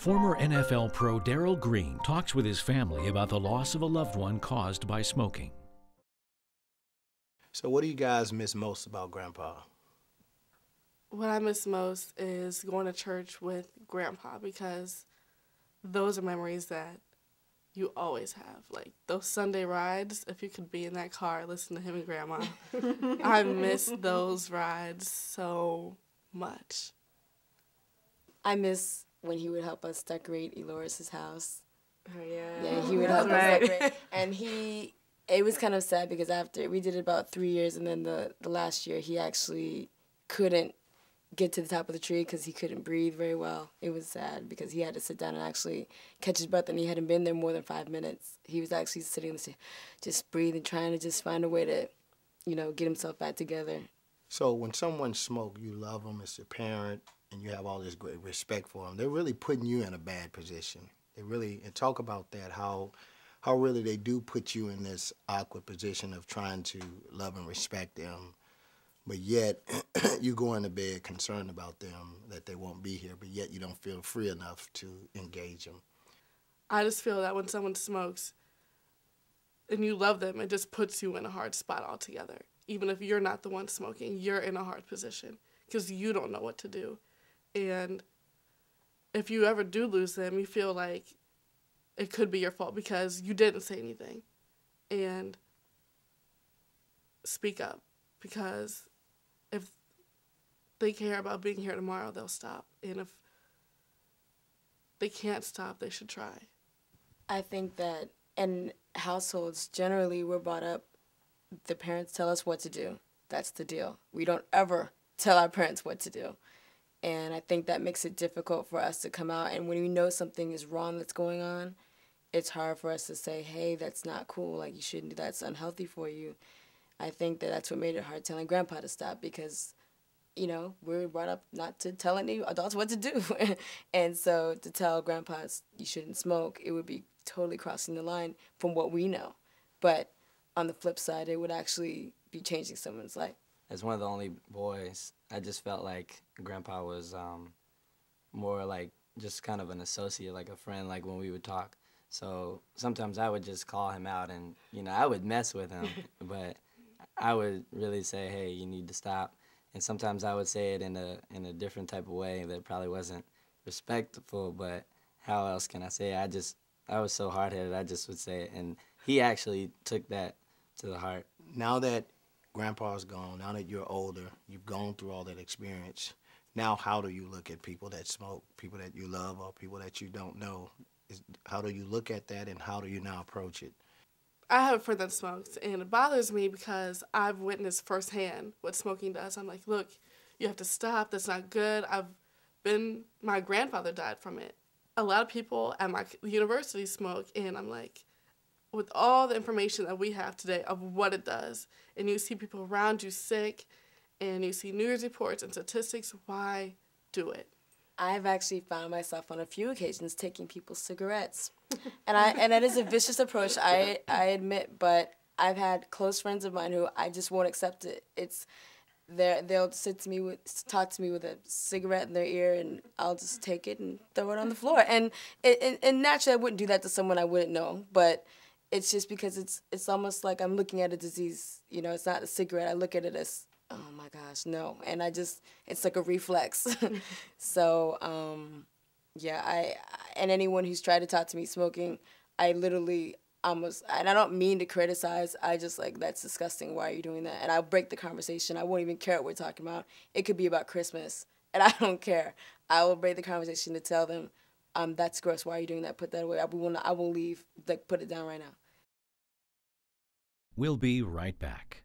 Former NFL pro Darrell Green talks with his family about the loss of a loved one caused by smoking. So what do you guys miss most about Grandpa? What I miss most is going to church with Grandpa, because those are memories that you always have. Like those Sunday rides, if you could be in that car, listen to him and Grandma. I miss those rides so much. I miss when he would help us decorate Eloris's house. Oh, yeah. Yeah, he would help us decorate. And it was kind of sad because after we did it about 3 years, and then the last year he actually couldn't get to the top of the tree because he couldn't breathe very well. It was sad because he had to sit down and actually catch his breath, and he hadn't been there more than 5 minutes. He was actually sitting in the just breathing, trying to just find a way to, get himself back together. So when someone smokes, you love them as your parent, and you have all this great respect for them. They're really putting you in a bad position. They really, and talk about that, how really they do put you in this awkward position of trying to love and respect them, but yet you go into bed concerned about them, that they won't be here, but yet you don't feel free enough to engage them. I just feel that when someone smokes and you love them, it just puts you in a hard spot altogether. Even if you're not the one smoking, you're in a hard position because you don't know what to do. And if you ever do lose them, you feel like it could be your fault because you didn't say anything. And speak up, because if they care about being here tomorrow, they'll stop. And if they can't stop, they should try. I think that in households, generally, we're brought up, the parents tell us what to do. That's the deal. We don't ever tell our parents what to do. And I think that makes it difficult for us to come out. And when we know something is wrong that's going on, it's hard for us to say, hey, that's not cool. Like, you shouldn't do that. It's unhealthy for you. I think that that's what made it hard telling Grandpa to stop, because, we're brought up not to tell any adults what to do. And so to tell Grandpa you shouldn't smoke, it would be totally crossing the line from what we know. But on the flip side, it would actually be changing someone's life. As one of the only boys, I just felt like Grandpa was more like just kind of an associate, like a friend, like when we would talk. So sometimes I would just call him out, and, I would mess with him, but I would really say, hey, you need to stop. And sometimes I would say it in a different type of way that probably wasn't respectful, but how else can I say it? I was so hard-headed, I just would say it. And he actually took that to the heart. Now that Grandpa's gone, now that you're older, you've gone through all that experience, now how do you look at people that smoke, people that you love or people that you don't know? How do you look at that, and how do you now approach it? I have a friend that smokes, and it bothers me because I've witnessed firsthand what smoking does. I'm like, look, you have to stop. That's not good. My grandfather died from it. A lot of people at my university smoke, and I'm like, with all the information that we have today of what it does, and you see people around you sick, and you see news reports and statistics, why do it? I've actually found myself on a few occasions taking people's cigarettes. And that is a vicious approach, I admit, but I've had close friends of mine who I just won't accept it. They'll talk to me with a cigarette in their ear, and I'll just take it and throw it on the floor. And naturally I wouldn't do that to someone I wouldn't know, but it's just because it's almost like I'm looking at a disease. It's not a cigarette. I look at it as, oh my gosh, no. And it's like a reflex. So, yeah, and anyone who's tried to talk to me smoking, I literally and I don't mean to criticize, I just like, that's disgusting, why are you doing that? And I'll break the conversation. I won't even care what we're talking about. It could be about Christmas, and I don't care. I will break the conversation to tell them, that's gross, why are you doing that? Put that away. I will leave, put it down right now. We'll be right back.